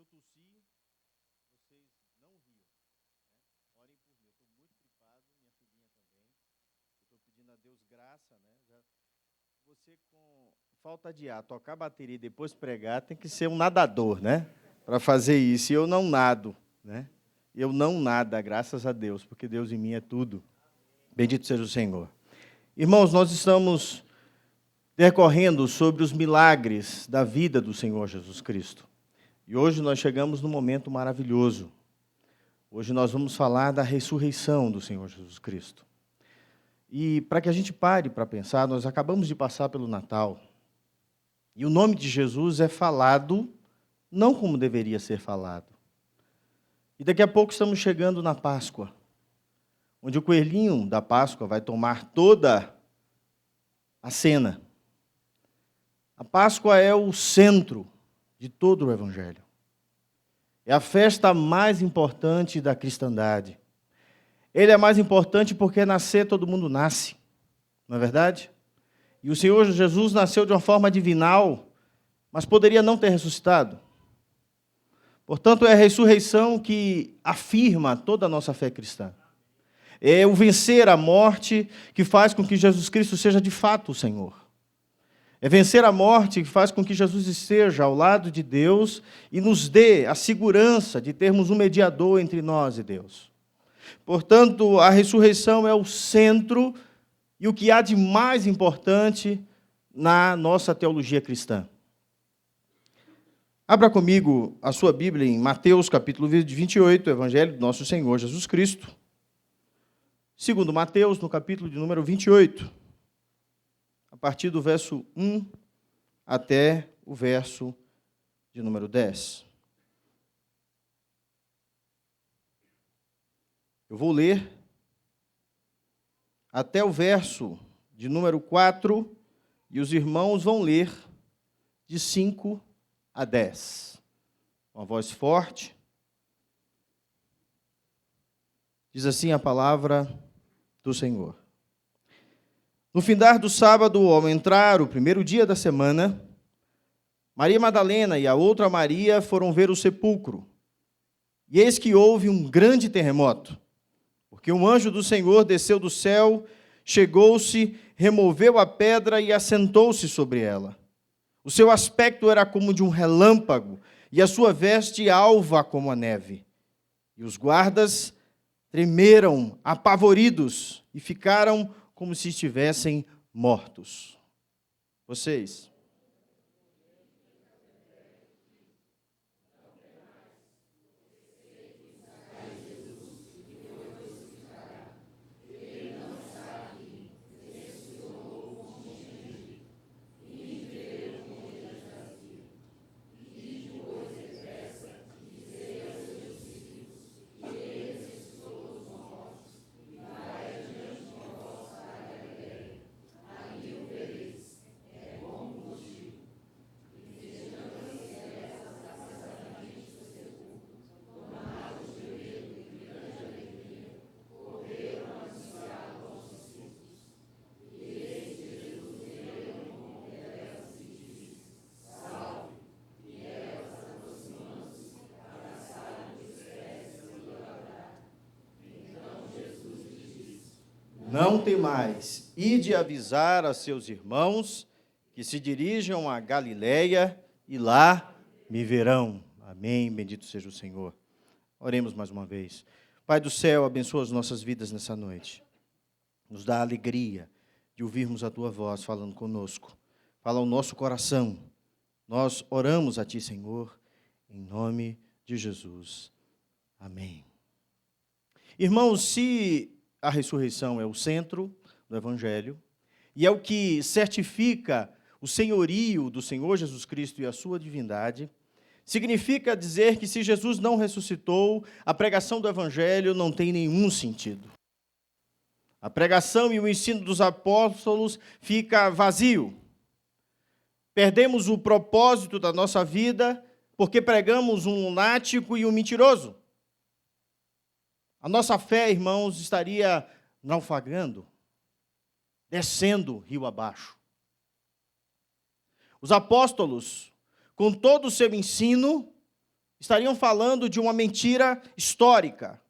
eu tossi, vocês não riam, né? Orem por mim, eu estou muito gripado, minha filhinha também. Eu estou pedindo a Deus graça, né? Você com falta de ar, tocar bateria e depois pregar, tem que ser um nadador, né? Para fazer isso. E eu não nado, né? Eu não nada, graças a Deus, porque Deus em mim é tudo. Bendito seja o Senhor. Irmãos, nós estamos decorrendo sobre os milagres da vida do Senhor Jesus Cristo. E hoje nós chegamos num momento maravilhoso. Hoje nós vamos falar da ressurreição do Senhor Jesus Cristo. E para que a gente pare para pensar, nós acabamos de passar pelo Natal. E o nome de Jesus é falado não como deveria ser falado. E daqui a pouco estamos chegando na Páscoa, onde o coelhinho da Páscoa vai tomar toda a cena. A Páscoa é o centro de todo o Evangelho. É a festa mais importante da cristandade. Ele é mais importante porque nascer todo mundo nasce, não é verdade? E o Senhor Jesus nasceu de uma forma divinal, mas poderia não ter ressuscitado. Portanto, é a ressurreição que afirma toda a nossa fé cristã. É o vencer a morte que faz com que Jesus Cristo seja de fato o Senhor. É vencer a morte que faz com que Jesus esteja ao lado de Deus e nos dê a segurança de termos um mediador entre nós e Deus. Portanto, a ressurreição é o centro e o que há de mais importante na nossa teologia cristã. Abra comigo a sua Bíblia em Mateus, capítulo 28, Evangelho do nosso Senhor Jesus Cristo. Segundo Mateus, no capítulo de número 28, a partir do verso 1 até o verso de número 10. Eu vou ler até o verso de número 4 e os irmãos vão ler de 5 a 10. Uma voz forte. Diz assim a palavra do Senhor. No findar do sábado, ao entrar o primeiro dia da semana, Maria Madalena e a outra Maria foram ver o sepulcro. E eis que houve um grande terremoto, porque um anjo do Senhor desceu do céu, chegou-se, removeu a pedra e assentou-se sobre ela. O seu aspecto era como de um relâmpago, e a sua veste alva como a neve. E os guardas tremeram, apavoridos, e ficaram como se estivessem mortos. Vocês? Não temais, ide avisar a seus irmãos que se dirijam a Galiléia e lá me verão. Amém, bendito seja o Senhor. Oremos mais uma vez. Pai do céu, abençoa as nossas vidas nessa noite. Nos dá a alegria de ouvirmos a Tua voz falando conosco. Fala ao nosso coração. Nós oramos a Ti, Senhor, em nome de Jesus. Amém. Irmãos, se a ressurreição é o centro do Evangelho e é o que certifica o senhorio do Senhor Jesus Cristo e a sua divindade, significa dizer que se Jesus não ressuscitou, a pregação do Evangelho não tem nenhum sentido. A pregação e o ensino dos apóstolos fica vazio. Perdemos o propósito da nossa vida porque pregamos um lunático e um mentiroso. A nossa fé, irmãos, estaria naufragando, descendo rio abaixo. Os apóstolos, com todo o seu ensino, Estariam falando de uma mentira histórica.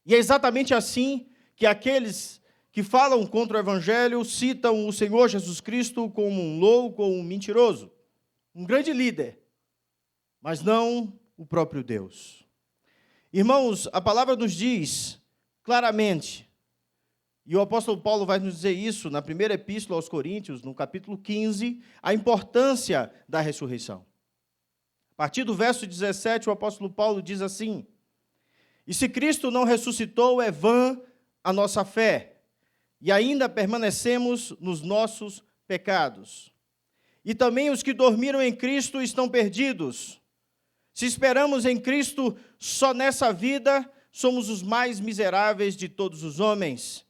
E é exatamente assim que aqueles que falam contra o Evangelho citam o Senhor Jesus Cristo como um louco ou um mentiroso, um grande líder, mas não o próprio Deus. Irmãos, a palavra nos diz claramente, e o apóstolo Paulo vai nos dizer isso na primeira epístola aos Coríntios, no capítulo 15, a importância da ressurreição. A partir do verso 17, o apóstolo Paulo diz assim: e se Cristo não ressuscitou, é vã a nossa fé, e ainda permanecemos nos nossos pecados. E também os que dormiram em Cristo estão perdidos. Se esperamos em Cristo só nessa vida, somos os mais miseráveis de todos os homens.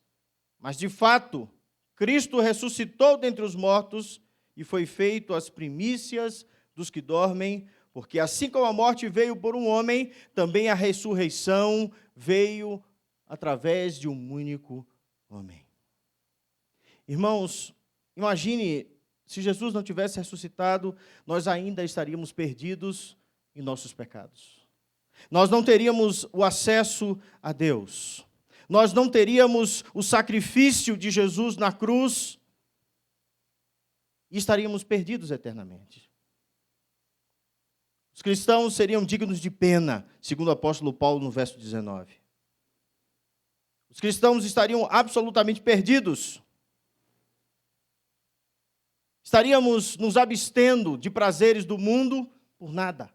Mas, de fato, Cristo ressuscitou dentre os mortos e foi feito as primícias dos que dormem, porque assim como a morte veio por um homem, também a ressurreição veio através de um único homem. Irmãos, imagine, se Jesus não tivesse ressuscitado, nós ainda estaríamos perdidos em nossos pecados. Nós não teríamos o acesso a Deus. Nós não teríamos o sacrifício de Jesus na cruz e estaríamos perdidos eternamente. Os cristãos seriam dignos de pena, segundo o apóstolo Paulo no verso 19. Os cristãos estariam absolutamente perdidos. Estaríamos nos abstendo de prazeres do mundo por nada.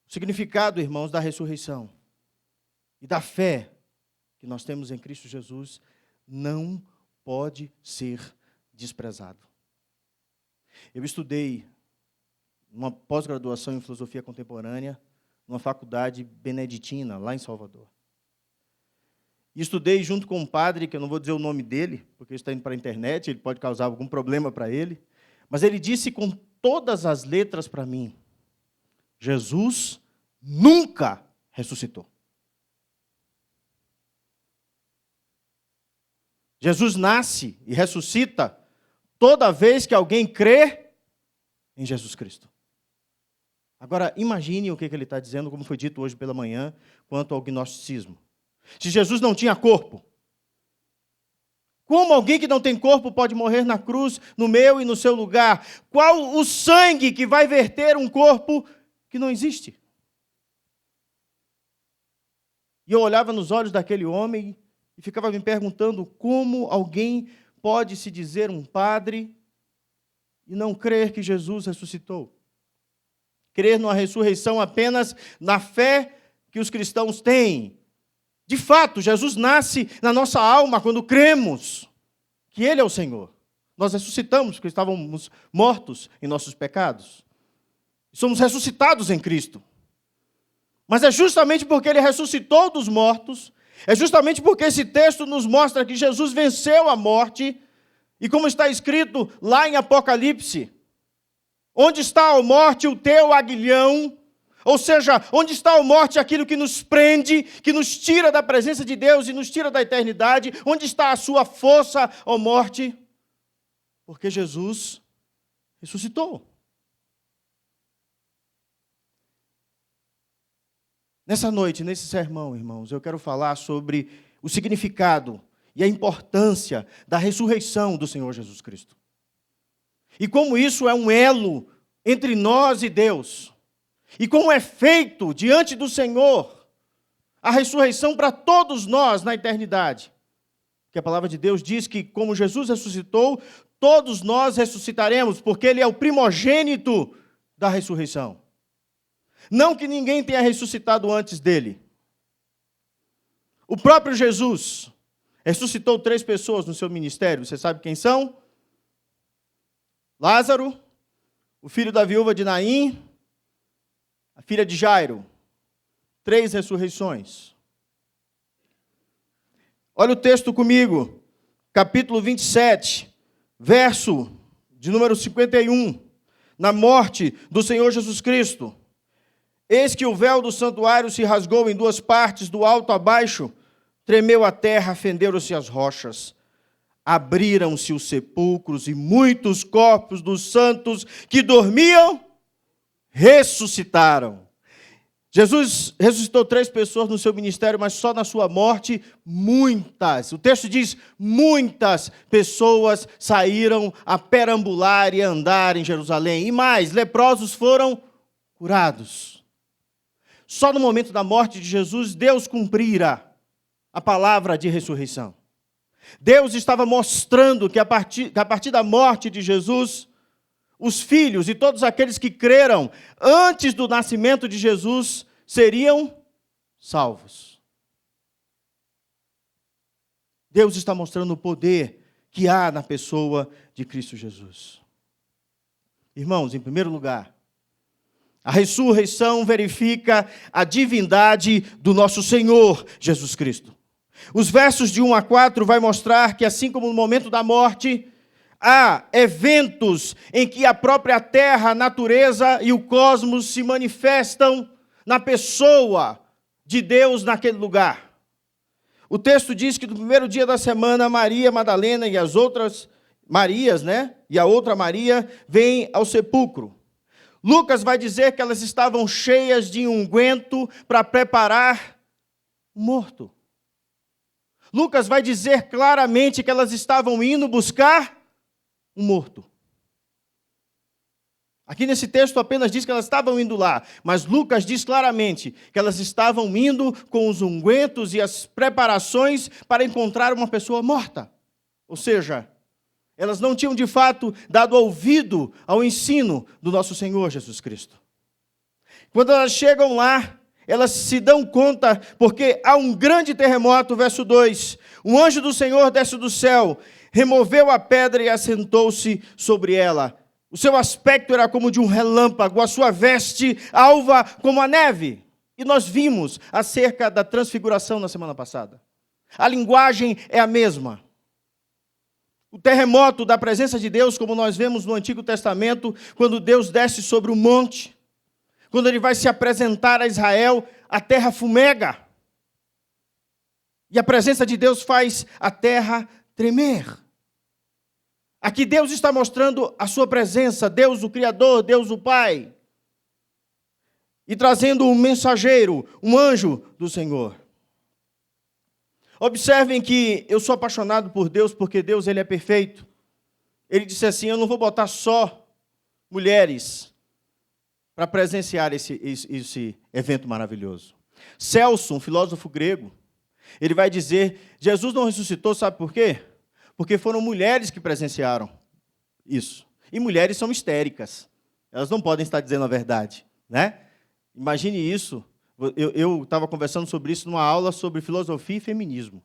O significado, irmãos, da ressurreição e da fé que nós temos em Cristo Jesus não pode ser desprezado. Eu estudei uma pós-graduação em filosofia contemporânea numa faculdade beneditina, lá em Salvador. E estudei junto com um padre, que eu não vou dizer o nome dele, porque ele está indo para a internet, ele pode causar algum problema para ele, mas ele disse com todas as letras para mim: Jesus nunca ressuscitou. Jesus nasce e ressuscita toda vez que alguém crê em Jesus Cristo. Agora, imagine o que ele está dizendo, como foi dito hoje pela manhã, quanto ao gnosticismo. Se Jesus não tinha corpo, como alguém que não tem corpo pode morrer na cruz, no meu e no seu lugar? Qual o sangue que vai verter um corpo que não existe? E eu olhava nos olhos daquele homem e ficava me perguntando como alguém pode se dizer um padre e não crer que Jesus ressuscitou. Crer numa ressurreição apenas na fé que os cristãos têm. De fato, Jesus nasce na nossa alma quando cremos que Ele é o Senhor. Nós ressuscitamos porque estávamos mortos em nossos pecados. Somos ressuscitados em Cristo. Mas é justamente porque Ele ressuscitou dos mortos, é justamente porque esse texto nos mostra que Jesus venceu a morte, e como está escrito lá em Apocalipse, onde está a morte, o teu aguilhão? Ou seja, onde está a morte, aquilo que nos prende, que nos tira da presença de Deus e nos tira da eternidade? Onde está a sua força, ó morte? Porque Jesus ressuscitou. Nessa noite, nesse sermão, irmãos, eu quero falar sobre o significado e a importância da ressurreição do Senhor Jesus Cristo. E como isso é um elo entre nós e Deus. E como é feito diante do Senhor a ressurreição para todos nós na eternidade. Que a palavra de Deus diz que, como Jesus ressuscitou, todos nós ressuscitaremos, porque Ele é o primogênito da ressurreição. Não que ninguém tenha ressuscitado antes dele. O próprio Jesus ressuscitou 3 pessoas no seu ministério. Você sabe quem são? Lázaro, o filho da viúva de Naim, a filha de Jairo. 3 ressurreições. Olha o texto comigo, capítulo 27, verso de número 51. Na morte do Senhor Jesus Cristo. Eis que o véu do santuário se rasgou em 2 partes, do alto a baixo, tremeu a terra, fenderam-se as rochas. abriram-se os sepulcros e muitos corpos dos santos que dormiam ressuscitaram. Jesus ressuscitou 3 pessoas no seu ministério, mas só na sua morte, muitas. O texto diz, muitas pessoas saíram a perambular e a andar em Jerusalém. E mais, leprosos foram curados. Só no momento da morte de Jesus, Deus cumprira a palavra de ressurreição. Deus estava mostrando que a partir da morte de Jesus, os filhos e todos aqueles que creram antes do nascimento de Jesus seriam salvos. Deus está mostrando o poder que há na pessoa de Cristo Jesus. Irmãos, em primeiro lugar, a ressurreição verifica a divindade do nosso Senhor Jesus Cristo. Os versos de 1 a 4 vai mostrar que, assim como no momento da morte, há eventos em que a própria terra, a natureza e o cosmos se manifestam na pessoa de Deus naquele lugar. O texto diz que no primeiro dia da semana, Maria Madalena e as outras Marias, e a outra Maria, vêm ao sepulcro. Lucas vai dizer que elas estavam cheias de unguento para preparar o morto. Lucas vai dizer claramente que elas estavam indo buscar um morto. Aqui nesse texto apenas diz que elas estavam indo lá, mas Lucas diz claramente que elas estavam indo com os ungüentos e as preparações para encontrar uma pessoa morta. Ou seja, elas não tinham de fato dado ouvido ao ensino do nosso Senhor Jesus Cristo. Quando elas chegam lá, elas se dão conta, porque há um grande terremoto, verso 2. Um anjo do Senhor desce do céu, removeu a pedra e assentou-se sobre ela. O seu aspecto era como de um relâmpago, a sua veste alva como a neve. E nós vimos acerca da transfiguração na semana passada. A linguagem é a mesma. O terremoto da presença de Deus, como nós vemos no Antigo Testamento, quando Deus desce sobre o monte, quando ele vai se apresentar a Israel, a terra fumega. E a presença de Deus faz a terra tremer. Aqui Deus está mostrando a sua presença, Deus o Criador, Deus o Pai. E trazendo um mensageiro, um anjo do Senhor. Observem que eu sou apaixonado por Deus, porque Deus ele é perfeito. Ele disse assim, eu não vou botar só mulheres para presenciar esse evento maravilhoso. Celso, um filósofo grego, ele vai dizer, Jesus não ressuscitou, sabe por quê? Porque foram mulheres que presenciaram isso. E mulheres são histéricas. Elas não podem estar dizendo a verdade, Imagine isso. Eu estava conversando sobre isso numa aula sobre filosofia e feminismo,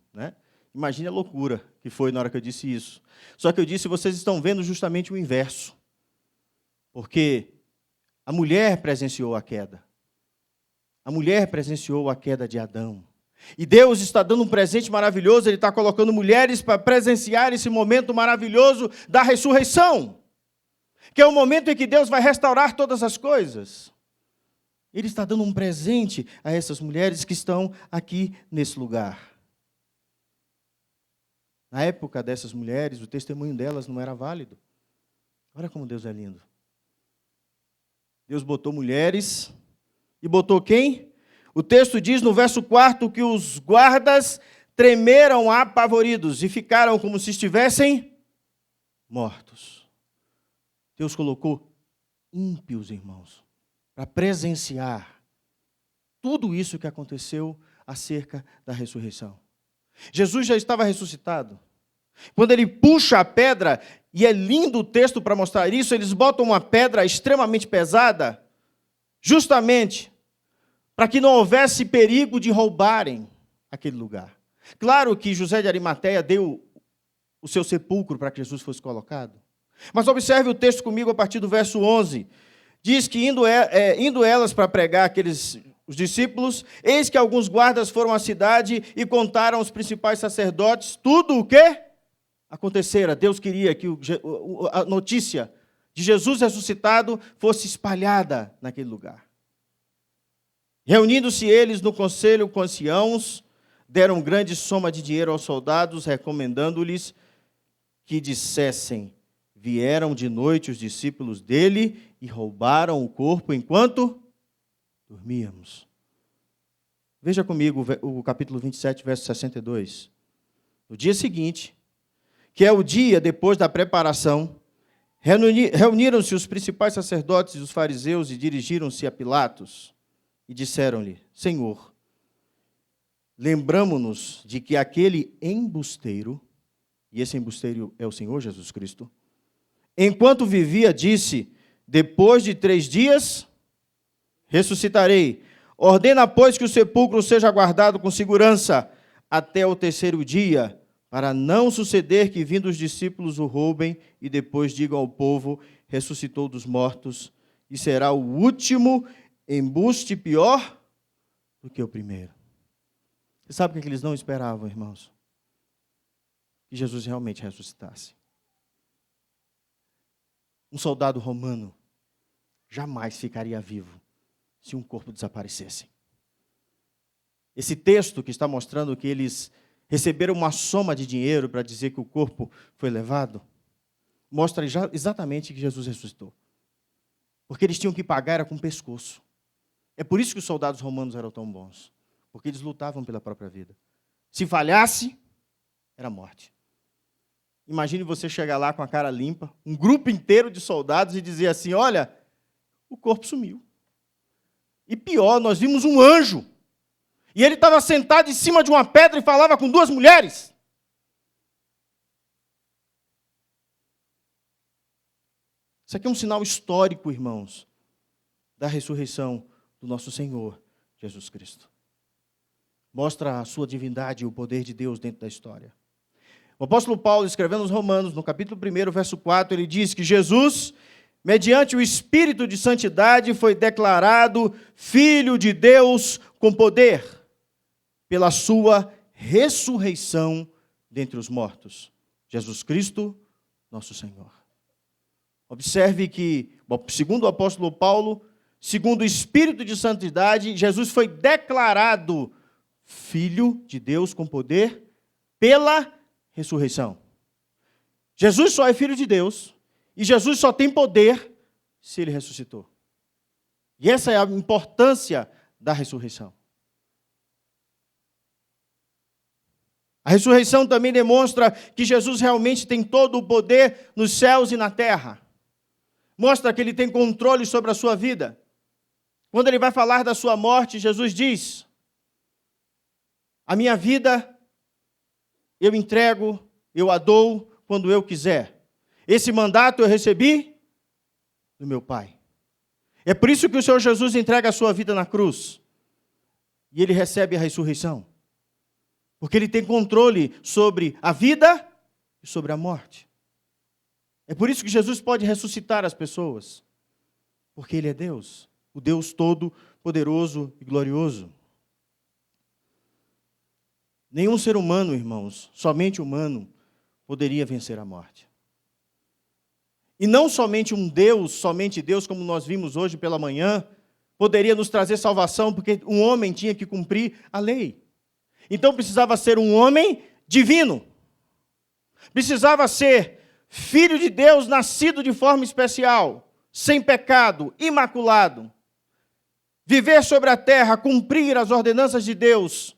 Imagine a loucura que foi na hora que eu disse isso. Só que eu disse, vocês estão vendo justamente o inverso. Porque a mulher presenciou a queda. A mulher presenciou a queda de Adão. E Deus está dando um presente maravilhoso, Ele está colocando mulheres para presenciar esse momento maravilhoso da ressurreição, que é o momento em que Deus vai restaurar todas as coisas. Ele está dando um presente a essas mulheres que estão aqui nesse lugar. Na época dessas mulheres, o testemunho delas não era válido. Olha como Deus é lindo. Deus botou mulheres e botou quem? O texto diz no verso 4 que os guardas tremeram apavoridos e ficaram como se estivessem mortos. Deus colocou ímpios, irmãos, para presenciar tudo isso que aconteceu acerca da ressurreição. Jesus já estava ressuscitado. Quando ele puxa a pedra, e é lindo o texto para mostrar isso, eles botam uma pedra extremamente pesada, justamente para que não houvesse perigo de roubarem aquele lugar. Claro que José de Arimateia deu o seu sepulcro para que Jesus fosse colocado. Mas observe o texto comigo a partir do verso 11. Diz que indo elas para pregar os discípulos, eis que alguns guardas foram à cidade e contaram aos principais sacerdotes tudo o que acontecera. Deus queria que a notícia de Jesus ressuscitado fosse espalhada naquele lugar. Reunindo-se eles no conselho com anciãos, deram grande soma de dinheiro aos soldados, recomendando-lhes que dissessem: vieram de noite os discípulos dele e roubaram o corpo enquanto dormíamos. Veja comigo o capítulo 27, verso 62. No dia seguinte, que é o dia depois da preparação, reuniram-se os principais sacerdotes e os fariseus e dirigiram-se a Pilatos e disseram-lhe: Senhor, lembramo-nos de que aquele embusteiro, e esse embusteiro é o Senhor Jesus Cristo, enquanto vivia, disse: depois de 3 dias, ressuscitarei. Ordena, pois, que o sepulcro seja guardado com segurança até o 3º dia, para não suceder que, vindo os discípulos, o roubem e depois digam ao povo: ressuscitou dos mortos, e será o último embuste pior do que o primeiro. Você sabe o que eles não esperavam, irmãos? Que Jesus realmente ressuscitasse. Um soldado romano jamais ficaria vivo se um corpo desaparecesse. Esse texto que está mostrando que eles receberam uma soma de dinheiro para dizer que o corpo foi levado, mostra exatamente que Jesus ressuscitou. Porque eles tinham que pagar era com o pescoço. É por isso que os soldados romanos eram tão bons. Porque eles lutavam pela própria vida. Se falhasse, era morte. Imagine você chegar lá com a cara limpa, um grupo inteiro de soldados, e dizer assim: olha, o corpo sumiu. E pior, nós vimos um anjo. E ele estava sentado em cima de uma pedra e falava com 2 mulheres. Isso aqui é um sinal histórico, irmãos, da ressurreição do nosso Senhor Jesus Cristo. Mostra a sua divindade e o poder de Deus dentro da história. O apóstolo Paulo, escrevendo aos Romanos, no capítulo 1, verso 4, ele diz que Jesus, mediante o Espírito de Santidade, foi declarado Filho de Deus com poder, pela sua ressurreição dentre os mortos. Jesus Cristo, nosso Senhor. Observe que, segundo o apóstolo Paulo, segundo o Espírito de Santidade, Jesus foi declarado Filho de Deus com poder pela ressurreição. Jesus só é Filho de Deus e Jesus só tem poder se ele ressuscitou. E essa é a importância da ressurreição. A ressurreição também demonstra que Jesus realmente tem todo o poder nos céus e na terra. Mostra que ele tem controle sobre a sua vida. Quando ele vai falar da sua morte, Jesus diz: a minha vida eu entrego, eu a dou quando eu quiser. Esse mandato eu recebi do meu Pai. É por isso que o Senhor Jesus entrega a sua vida na cruz. E ele recebe a ressurreição. Porque ele tem controle sobre a vida e sobre a morte. É por isso que Jesus pode ressuscitar as pessoas. Porque ele é Deus, o Deus todo-poderoso e glorioso. Nenhum ser humano, irmãos, somente humano, poderia vencer a morte. E não somente Deus, como nós vimos hoje pela manhã, poderia nos trazer salvação, porque um homem tinha que cumprir a lei. Então precisava ser um homem divino. Precisava ser filho de Deus, nascido de forma especial, sem pecado, imaculado. Viver sobre a terra, cumprir as ordenanças de Deus,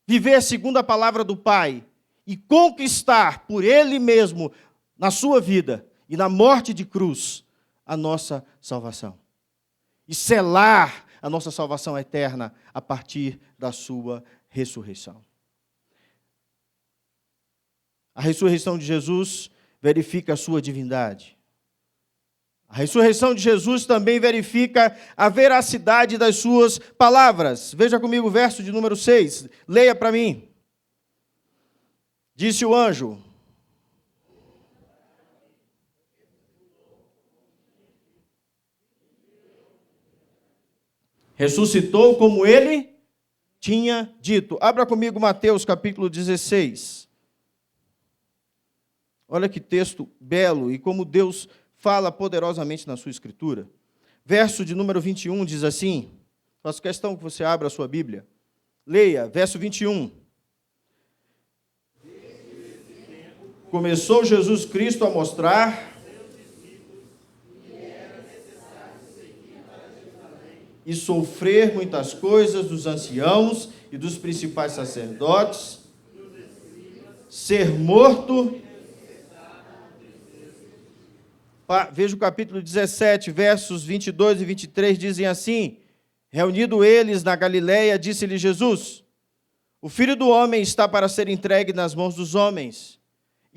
viver segundo a palavra do Pai e conquistar por Ele mesmo, na sua vida e na morte de cruz, a nossa salvação. E selar a nossa salvação eterna a partir da sua ressurreição. A ressurreição de Jesus verifica a sua divindade. A ressurreição de Jesus também verifica a veracidade das suas palavras. Veja comigo o verso de número 6. Leia para mim. Disse o anjo: ressuscitou como ele tinha dito. Abra comigo Mateus capítulo 16. Olha que texto belo e como Deus fala poderosamente na sua escritura. Verso de número 21 diz assim, faço questão que você abra a sua Bíblia. Leia, verso 21. começou Jesus Cristo a mostrar e sofrer muitas coisas dos anciãos e dos principais sacerdotes, ser morto. Veja o capítulo 17, versos 22 e 23, dizem assim: reunido eles na Galileia, disse-lhe Jesus: o Filho do Homem está para ser entregue nas mãos dos homens,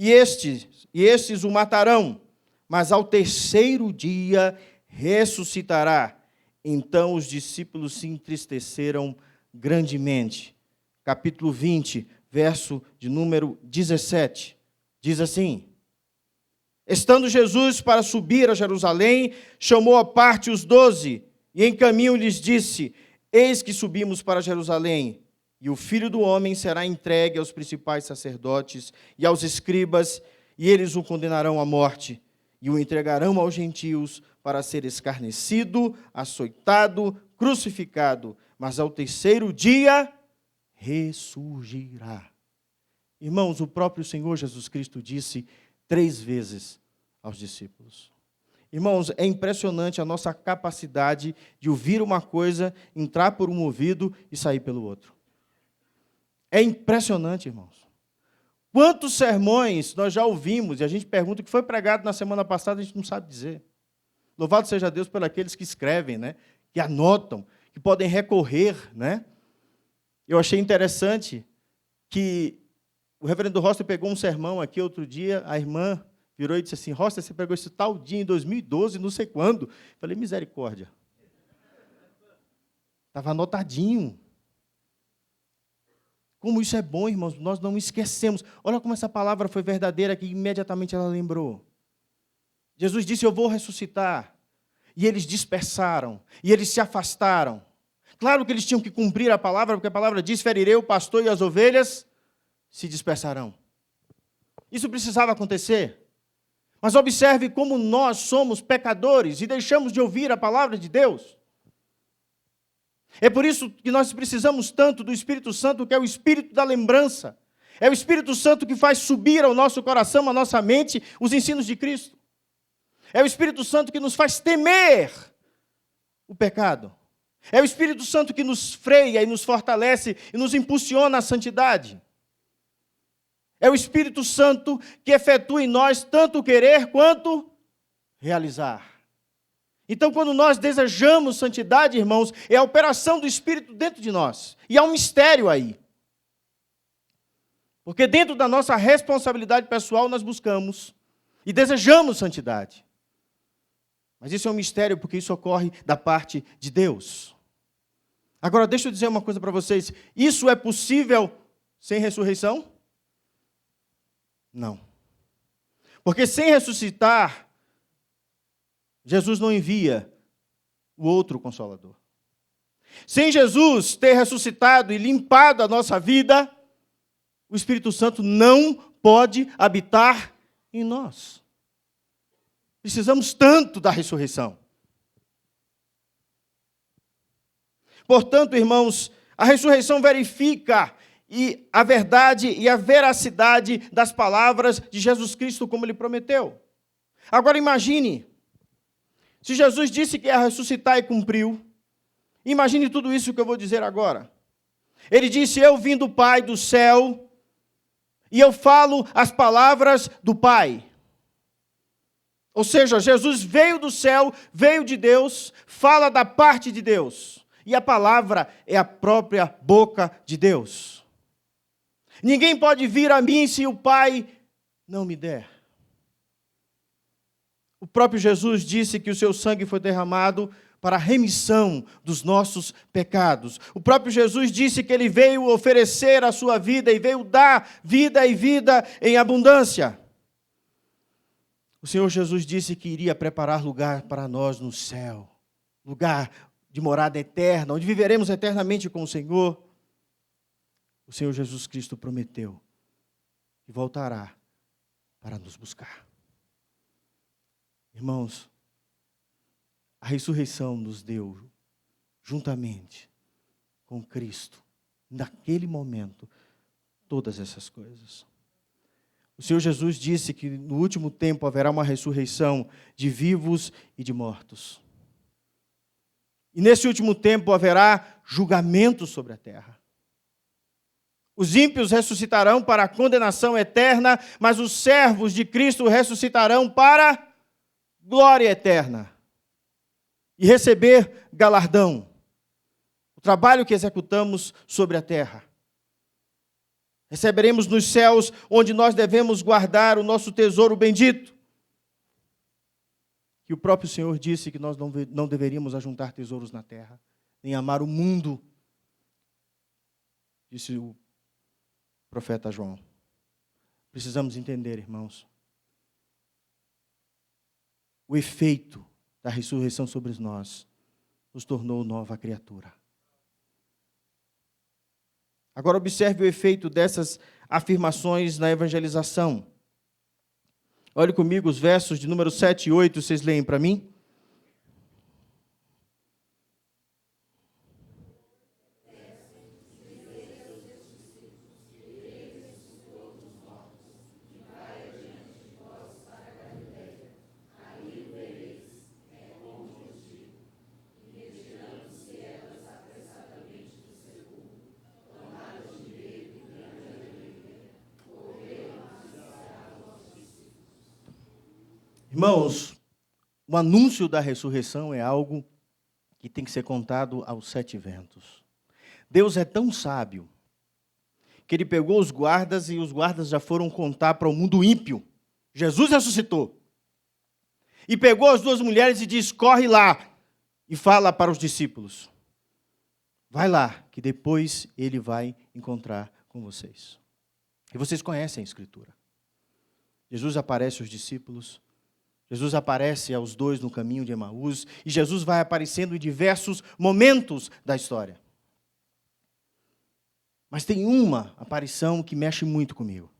e estes o matarão, mas ao terceiro dia ressuscitará. Então os discípulos se entristeceram grandemente. Capítulo 20, verso de número 17, diz assim: estando Jesus para subir a Jerusalém, chamou à parte os 12, e em caminho lhes disse: eis que subimos para Jerusalém, e o Filho do Homem será entregue aos principais sacerdotes e aos escribas, e eles o condenarão à morte, e o entregarão aos gentios para ser escarnecido, açoitado, crucificado, mas ao terceiro dia ressurgirá. Irmãos, o próprio Senhor Jesus Cristo disse 3 vezes aos discípulos. Irmãos, é impressionante a nossa capacidade de ouvir uma coisa, entrar por um ouvido e sair pelo outro. É impressionante, irmãos. Quantos sermões nós já ouvimos e a gente pergunta o que foi pregado na semana passada, a gente não sabe dizer. Louvado seja Deus por aqueles que escrevem, né? Que anotam, que podem recorrer, né? Eu achei interessante que o reverendo Rossi pegou um sermão aqui outro dia, a irmã virou e disse assim: Rossi, você pregou esse tal dia em 2012, não sei quando. Eu falei: misericórdia. Estava anotadinho. Como isso é bom, irmãos, nós não esquecemos. Olha como essa palavra foi verdadeira, que imediatamente ela lembrou. Jesus disse: eu vou ressuscitar. E eles dispersaram, e eles se afastaram. Claro que eles tinham que cumprir a palavra, porque a palavra diz: ferirei o pastor e as ovelhas se dispersarão. Isso precisava acontecer. Mas observe como nós somos pecadores e deixamos de ouvir a palavra de Deus. É por isso que nós precisamos tanto do Espírito Santo, que é o Espírito da lembrança. É o Espírito Santo que faz subir ao nosso coração, à nossa mente, os ensinos de Cristo. É o Espírito Santo que nos faz temer o pecado. É o Espírito Santo que nos freia e nos fortalece e nos impulsiona à santidade. É o Espírito Santo que efetua em nós tanto o querer quanto realizar. Então, quando nós desejamos santidade, irmãos, é a operação do Espírito dentro de nós. E há um mistério aí. Porque dentro da nossa responsabilidade pessoal, nós buscamos e desejamos santidade. Mas isso é um mistério, porque isso ocorre da parte de Deus. Agora, deixa eu dizer uma coisa para vocês. Isso é possível sem ressurreição? Não. Porque sem ressuscitar, Jesus não envia o outro Consolador. Sem Jesus ter ressuscitado e limpado a nossa vida, o Espírito Santo não pode habitar em nós. Precisamos tanto da ressurreição. Portanto, irmãos, a ressurreição verifica a verdade e a veracidade das palavras de Jesus Cristo, como ele prometeu. Agora imagine, se Jesus disse que ia ressuscitar e cumpriu, imagine tudo isso que eu vou dizer agora. Ele disse: eu vim do Pai do céu e eu falo as palavras do Pai. Ou seja, Jesus veio do céu, veio de Deus, fala da parte de Deus. E a palavra é a própria boca de Deus. Ninguém pode vir a mim se o Pai não me der. O próprio Jesus disse que o seu sangue foi derramado para a remissão dos nossos pecados. O próprio Jesus disse que ele veio oferecer a sua vida e veio dar vida e vida em abundância. O Senhor Jesus disse que iria preparar lugar para nós no céu, lugar de morada eterna, onde viveremos eternamente com o Senhor. O Senhor Jesus Cristo prometeu que voltará para nos buscar. Irmãos, a ressurreição nos deu, juntamente com Cristo, naquele momento, todas essas coisas. O Senhor Jesus disse que no último tempo haverá uma ressurreição de vivos e de mortos. E nesse último tempo haverá julgamento sobre a terra. Os ímpios ressuscitarão para a condenação eterna, mas os servos de Cristo ressuscitarão para glória eterna. E receber galardão. O trabalho que executamos sobre a terra. Receberemos nos céus, onde nós devemos guardar o nosso tesouro bendito. Que o próprio Senhor disse que nós não deveríamos ajuntar tesouros na terra, nem amar o mundo, disse o profeta João. Precisamos entender, irmãos, o efeito da ressurreição sobre nós nos tornou nova criatura. Agora observe o efeito dessas afirmações na evangelização. Olhe comigo os versos de número 7 e 8, vocês leem para mim? Irmãos, o anúncio da ressurreição é algo que tem que ser contado aos 7 ventos. Deus é tão sábio que ele pegou os guardas e os guardas já foram contar para o mundo ímpio. Jesus ressuscitou. E pegou as 2 mulheres e disse, corre lá e fala para os discípulos. Vai lá, que depois ele vai encontrar com vocês. E vocês conhecem a Escritura. Jesus aparece aos discípulos. Jesus aparece aos 2 no caminho de Emaús, e Jesus vai aparecendo em diversos momentos da história. Mas tem uma aparição que mexe muito comigo.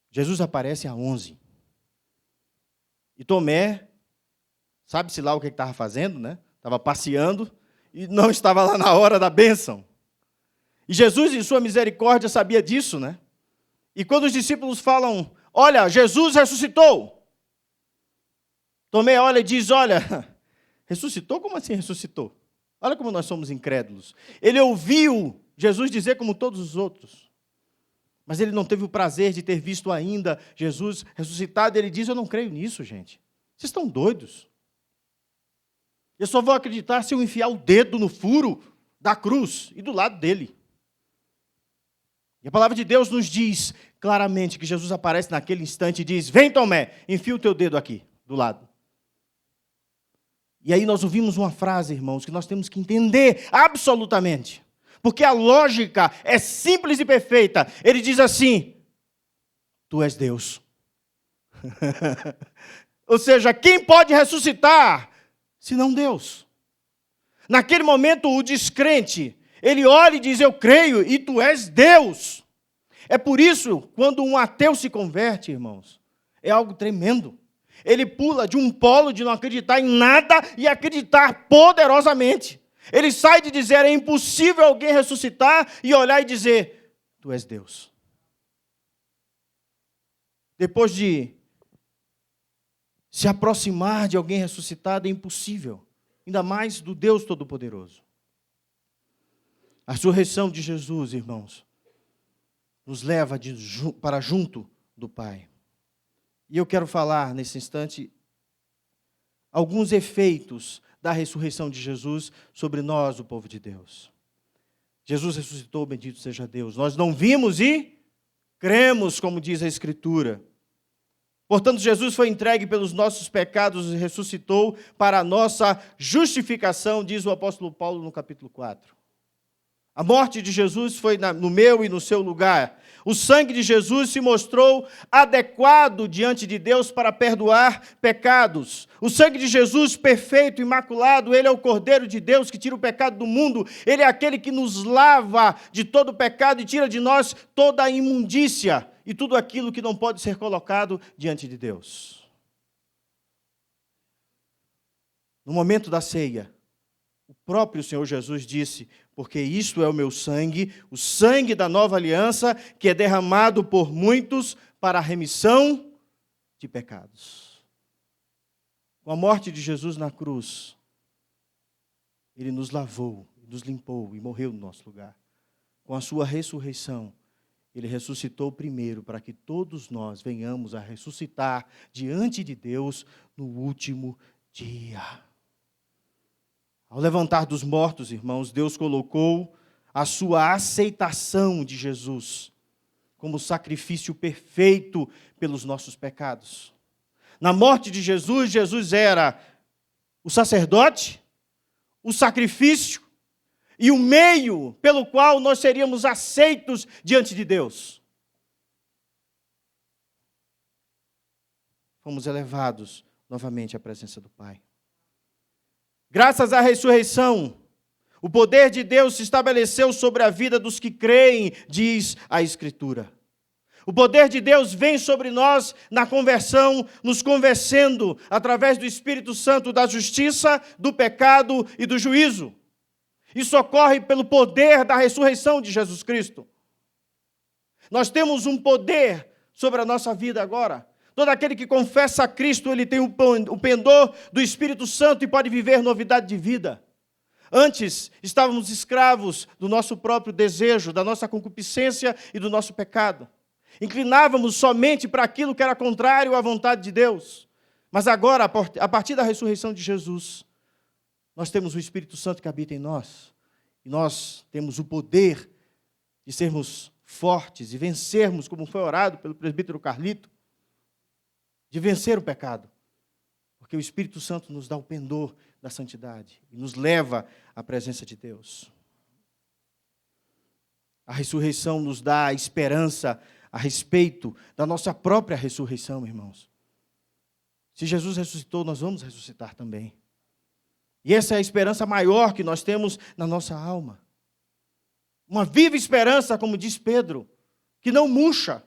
Jesus aparece a 11. E Tomé, sabe-se lá o que estava fazendo, né? Estava passeando e não estava lá na hora da bênção. E Jesus, em sua misericórdia, sabia disso, né? E quando os discípulos falam, olha, Jesus ressuscitou. Tomé olha e diz, olha, ressuscitou? Como assim ressuscitou? Olha como nós somos incrédulos. Ele ouviu Jesus dizer como todos os outros. Mas ele não teve o prazer de ter visto ainda Jesus ressuscitado. Ele diz, eu não creio nisso, gente. Vocês estão doidos. Eu só vou acreditar se eu enfiar o dedo no furo da cruz e do lado dele. E a palavra de Deus nos diz claramente que Jesus aparece naquele instante e diz, vem Tomé, enfia o teu dedo aqui, do lado. E aí nós ouvimos uma frase, irmãos, que nós temos que entender absolutamente. Porque a lógica é simples e perfeita. Ele diz assim, tu és Deus. Ou seja, quem pode ressuscitar, senão Deus? Naquele momento, o descrente, ele olha e diz, eu creio, e tu és Deus. É por isso, quando um ateu se converte, irmãos, é algo tremendo. Ele pula de um polo de não acreditar em nada e acreditar poderosamente. Ele sai de dizer, é impossível alguém ressuscitar, e olhar e dizer, tu és Deus. Depois de se aproximar de alguém ressuscitado, é impossível. Ainda mais do Deus Todo-Poderoso. A ressurreição de Jesus, irmãos, nos leva para junto do Pai. E eu quero falar, nesse instante, alguns efeitos da ressurreição de Jesus sobre nós, o povo de Deus. Jesus ressuscitou, bendito seja Deus. Nós não vimos e cremos, como diz a Escritura. Portanto, Jesus foi entregue pelos nossos pecados e ressuscitou para a nossa justificação, diz o apóstolo Paulo no capítulo 4. A morte de Jesus foi no meu e no seu lugar. O sangue de Jesus se mostrou adequado diante de Deus para perdoar pecados. O sangue de Jesus, perfeito, imaculado, ele é o Cordeiro de Deus que tira o pecado do mundo. Ele é aquele que nos lava de todo o pecado e tira de nós toda a imundícia e tudo aquilo que não pode ser colocado diante de Deus. No momento da ceia, o próprio Senhor Jesus disse porque isto é o meu sangue, o sangue da nova aliança, que é derramado por muitos para a remissão de pecados. Com a morte de Jesus na cruz, Ele nos lavou, nos limpou e morreu no nosso lugar. Com a sua ressurreição, Ele ressuscitou primeiro para que todos nós venhamos a ressuscitar diante de Deus no último dia. Ao levantar dos mortos, irmãos, Deus colocou a sua aceitação de Jesus como sacrifício perfeito pelos nossos pecados. Na morte de Jesus, Jesus era o sacerdote, o sacrifício e o meio pelo qual nós seríamos aceitos diante de Deus. Fomos elevados novamente à presença do Pai. Graças à ressurreição, o poder de Deus se estabeleceu sobre a vida dos que creem, diz a Escritura. O poder de Deus vem sobre nós na conversão, nos convencendo através do Espírito Santo da justiça, do pecado e do juízo. Isso ocorre pelo poder da ressurreição de Jesus Cristo. Nós temos um poder sobre a nossa vida agora. Todo aquele que confessa a Cristo, ele tem o pendor do Espírito Santo e pode viver novidade de vida. Antes, estávamos escravos do nosso próprio desejo, da nossa concupiscência e do nosso pecado. Inclinávamos somente para aquilo que era contrário à vontade de Deus. Mas agora, a partir da ressurreição de Jesus, nós temos o Espírito Santo que habita em nós. E nós temos o poder de sermos fortes e vencermos, como foi orado pelo presbítero Carlito, de vencer o pecado. Porque o Espírito Santo nos dá o pendor da santidade e nos leva à presença de Deus. A ressurreição nos dá a esperança a respeito da nossa própria ressurreição, irmãos. Se Jesus ressuscitou, nós vamos ressuscitar também. E essa é a esperança maior que nós temos na nossa alma. Uma viva esperança, como diz Pedro, que não murcha,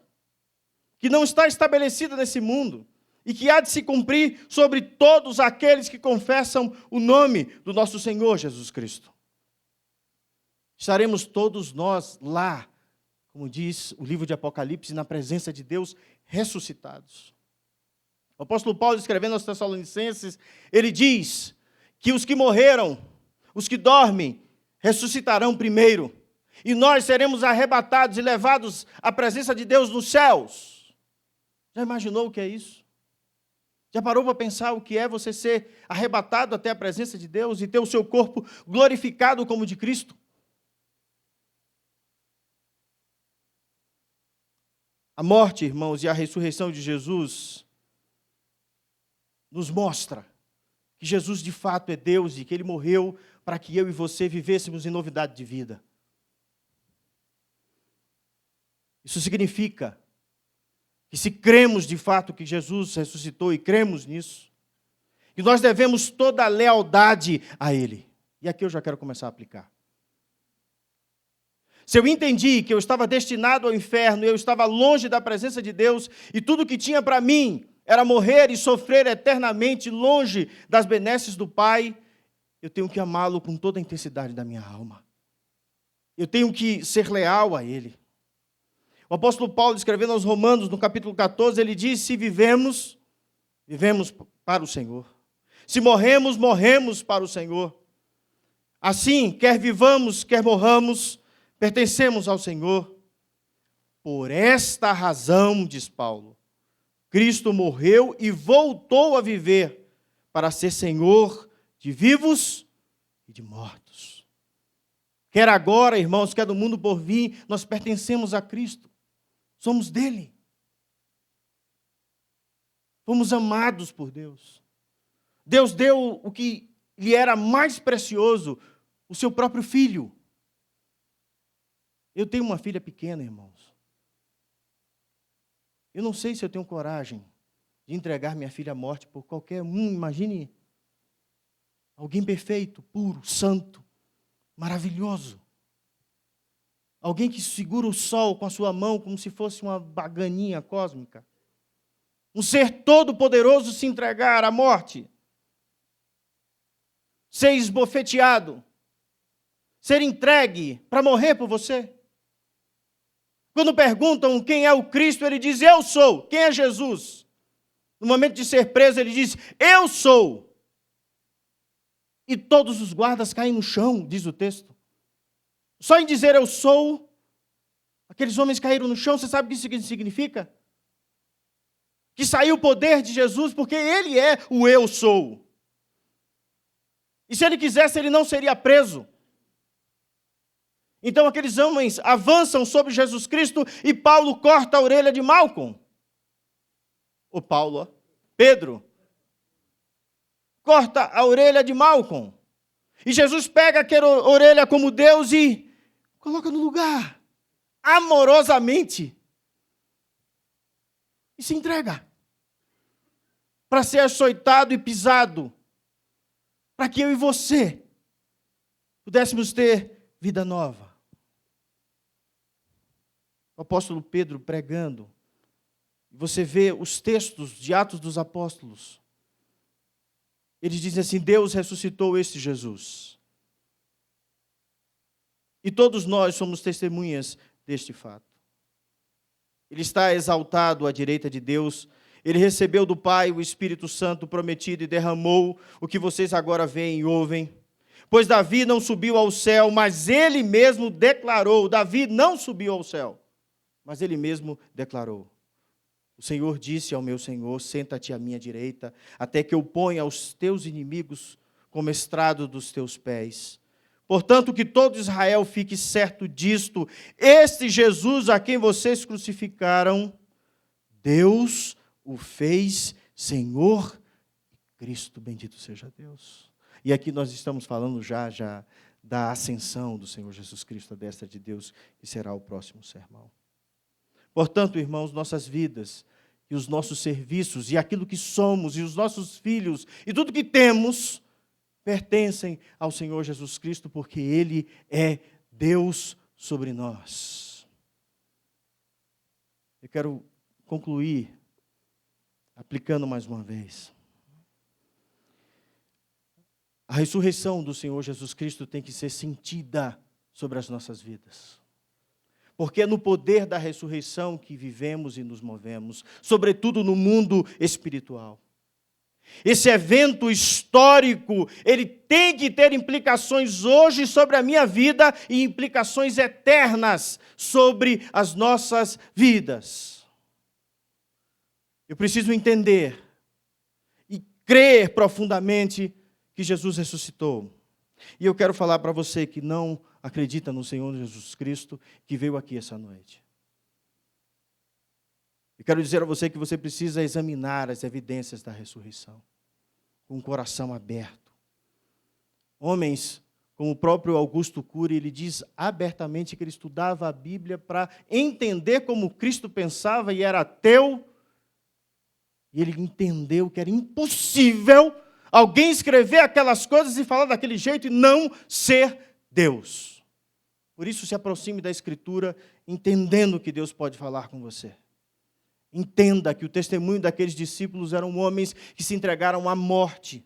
que não está estabelecida nesse mundo e que há de se cumprir sobre todos aqueles que confessam o nome do nosso Senhor Jesus Cristo. Estaremos todos nós lá, como diz o livro de Apocalipse, na presença de Deus, ressuscitados. O apóstolo Paulo, escrevendo aos Tessalonicenses, ele diz que os que morreram, os que dormem, ressuscitarão primeiro. E nós seremos arrebatados e levados à presença de Deus nos céus. Já imaginou o que é isso? Já parou para pensar o que é você ser arrebatado até a presença de Deus e ter o seu corpo glorificado como o de Cristo? A morte, irmãos, e a ressurreição de Jesus nos mostra que Jesus de fato é Deus e que Ele morreu para que eu e você vivêssemos em novidade de vida. Isso significa que se cremos de fato que Jesus ressuscitou e cremos nisso, que nós devemos toda a lealdade a Ele. E aqui eu já quero começar a aplicar. Se eu entendi que eu estava destinado ao inferno, eu estava longe da presença de Deus, e tudo que tinha para mim era morrer e sofrer eternamente longe das benesses do Pai, eu tenho que amá-lo com toda a intensidade da minha alma. Eu tenho que ser leal a Ele. O apóstolo Paulo, escrevendo aos Romanos, no capítulo 14, ele diz: se vivemos, vivemos para o Senhor. Se morremos, morremos para o Senhor. Assim, quer vivamos, quer morramos, pertencemos ao Senhor. Por esta razão, diz Paulo, Cristo morreu e voltou a viver para ser Senhor de vivos e de mortos. Quer agora, irmãos, quer do mundo por vir, nós pertencemos a Cristo. Somos dele. Fomos amados por Deus. Deus deu o que lhe era mais precioso, o seu próprio filho. Eu tenho uma filha pequena, irmãos. Eu não sei se eu tenho coragem de entregar minha filha à morte por qualquer um. Imagine alguém perfeito, puro, santo, maravilhoso. Alguém que segura o sol com a sua mão como se fosse uma baganinha cósmica. Um ser todo-poderoso se entregar à morte. Ser esbofeteado. ser entregue para morrer por você? Quando perguntam quem é o Cristo, ele diz, eu sou. Quem é Jesus? No momento de ser preso, ele diz, eu sou. E todos os guardas caem no chão, diz o texto. Só em dizer eu sou, aqueles homens caíram no chão. Você sabe o que isso significa? Que saiu o poder de Jesus, porque ele é o eu sou. E se ele quisesse, ele não seria preso. Então aqueles homens avançam sobre Jesus Cristo e Paulo corta a orelha de Malcolm. Pedro corta a orelha de Malcolm. E Jesus pega aquela orelha como Deus e coloca no lugar, amorosamente. E se entrega para ser açoitado e pisado, para que eu e você pudéssemos ter vida nova. O apóstolo Pedro pregando, você vê os textos de Atos dos Apóstolos. Eles dizem assim, Deus ressuscitou este Jesus. E todos nós somos testemunhas deste fato. Ele está exaltado à direita de Deus. Ele recebeu do Pai o Espírito Santo prometido e derramou o que vocês agora veem e ouvem. Pois Davi não subiu ao céu, mas ele mesmo declarou. Davi não subiu ao céu, mas ele mesmo declarou. O Senhor disse ao meu Senhor, senta-te à minha direita, até que eu ponha os teus inimigos como estrado dos teus pés. Portanto, que todo Israel fique certo disto, este Jesus a quem vocês crucificaram, Deus o fez Senhor e Cristo, bendito seja Deus. E aqui nós estamos falando já da ascensão do Senhor Jesus Cristo à destra de Deus, que será o próximo sermão. Portanto, irmãos, nossas vidas e os nossos serviços e aquilo que somos e os nossos filhos e tudo que temos pertencem ao Senhor Jesus Cristo, porque Ele é Deus sobre nós. Eu quero concluir aplicando mais uma vez. A ressurreição do Senhor Jesus Cristo tem que ser sentida sobre as nossas vidas. Porque é no poder da ressurreição que vivemos e nos movemos, sobretudo no mundo espiritual. Esse evento histórico, ele tem que ter implicações hoje sobre a minha vida e implicações eternas sobre as nossas vidas. Eu preciso entender e crer profundamente que Jesus ressuscitou. E eu quero falar para você que não acredita no Senhor Jesus Cristo, que veio aqui essa noite. Eu quero dizer a você que você precisa examinar as evidências da ressurreição, com o coração aberto. Homens, como o próprio Augusto Cury, ele diz abertamente que ele estudava a Bíblia para entender como Cristo pensava e era ateu, e ele entendeu que era impossível alguém escrever aquelas coisas e falar daquele jeito e não ser Deus. Por isso, se aproxime da Escritura, entendendo que Deus pode falar com você. Entenda que o testemunho daqueles discípulos eram homens que se entregaram à morte.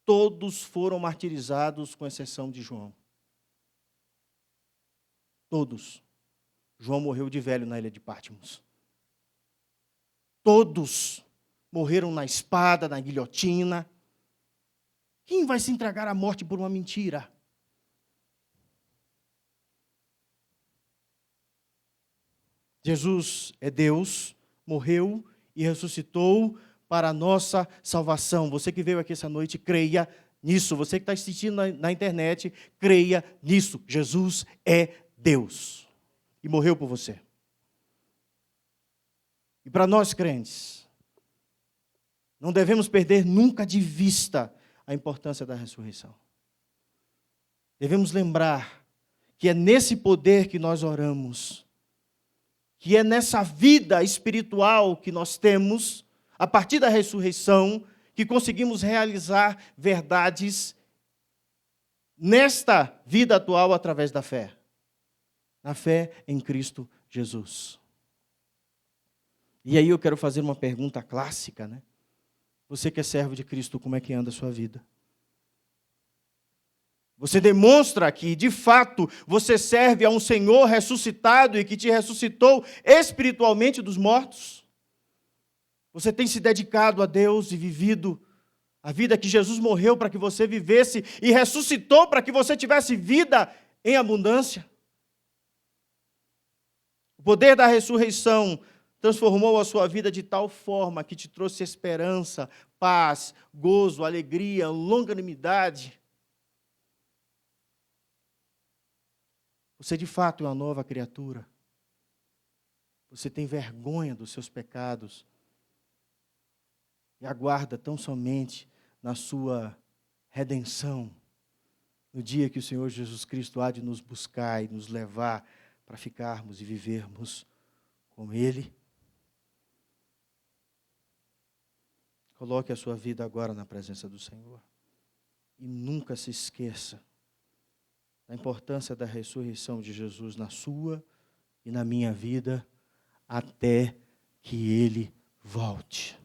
Todos foram martirizados, com exceção de João. Todos. João morreu de velho na ilha de Patmos. Todos morreram na espada, na guilhotina. Quem vai se entregar à morte por uma mentira? Jesus é Deus, morreu e ressuscitou para a nossa salvação. Você que veio aqui essa noite, creia nisso. Você que está assistindo na internet, creia nisso. Jesus é Deus e morreu por você. E para nós crentes, não devemos perder nunca de vista a importância da ressurreição. Devemos lembrar que é nesse poder que nós oramos, que é nessa vida espiritual que nós temos, a partir da ressurreição, que conseguimos realizar verdades nesta vida atual através da fé. Na fé em Cristo Jesus. E aí eu quero fazer uma pergunta clássica, né? Você que é servo de Cristo, como é que anda a sua vida? Você demonstra que, de fato, você serve a um Senhor ressuscitado e que te ressuscitou espiritualmente dos mortos? Você tem se dedicado a Deus e vivido a vida que Jesus morreu para que você vivesse e ressuscitou para que você tivesse vida em abundância? O poder da ressurreição transformou a sua vida de tal forma que te trouxe esperança, paz, gozo, alegria, longanimidade. Você de fato é uma nova criatura. Você tem vergonha dos seus pecados e aguarda tão somente na sua redenção, no dia que o Senhor Jesus Cristo há de nos buscar e nos levar para ficarmos e vivermos com Ele. Coloque a sua vida agora na presença do Senhor e nunca se esqueça da importância da ressurreição de Jesus na sua e na minha vida até que Ele volte.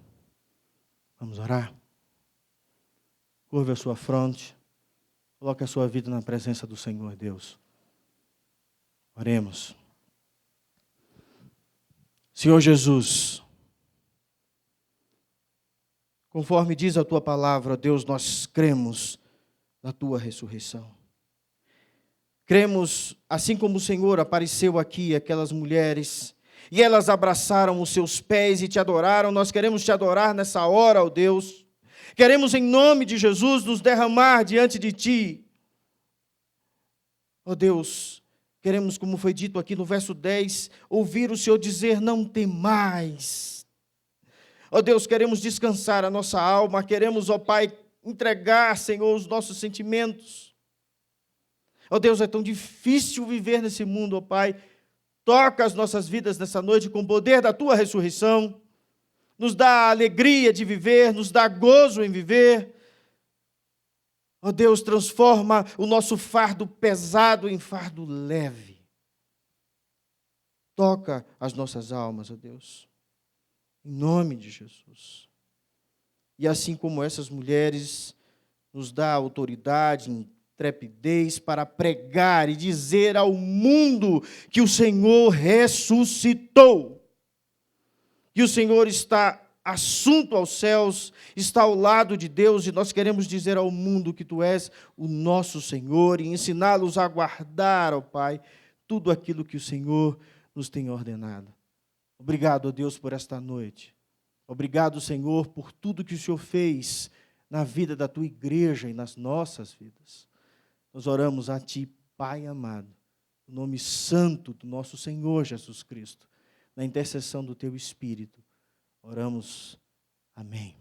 Vamos orar? Curva a sua fronte, coloque a sua vida na presença do Senhor Deus. Oremos. Senhor Jesus, conforme diz a Tua palavra, Deus, nós cremos na Tua ressurreição. Cremos, assim como o Senhor apareceu aqui, aquelas mulheres, e elas abraçaram os seus pés e te adoraram. Nós queremos te adorar nessa hora, ó Deus. Queremos, em nome de Jesus, nos derramar diante de Ti. Ó Deus, queremos, como foi dito aqui no verso 10, ouvir o Senhor dizer, não temais. Ó Deus, queremos descansar a nossa alma, queremos, ó Pai, entregar, Senhor, os nossos sentimentos. Ó Deus, é tão difícil viver nesse mundo, ó Pai. Toca as nossas vidas nessa noite com o poder da Tua ressurreição. Nos dá alegria de viver, nos dá gozo em viver. Ó Deus, transforma o nosso fardo pesado em fardo leve. Toca as nossas almas, ó Deus. Em nome de Jesus. E assim como essas mulheres, nos dá autoridade, intrepidez para pregar e dizer ao mundo que o Senhor ressuscitou. Que o Senhor está assunto aos céus, está ao lado de Deus, e nós queremos dizer ao mundo que Tu és o nosso Senhor e ensiná-los a guardar, ó Pai, tudo aquilo que o Senhor nos tem ordenado. Obrigado, ó Deus, por esta noite. Obrigado, Senhor, por tudo que o Senhor fez na vida da Tua igreja e nas nossas vidas. Nós oramos a Ti, Pai amado, no nome santo do nosso Senhor Jesus Cristo, na intercessão do Teu Espírito. Oramos. Amém.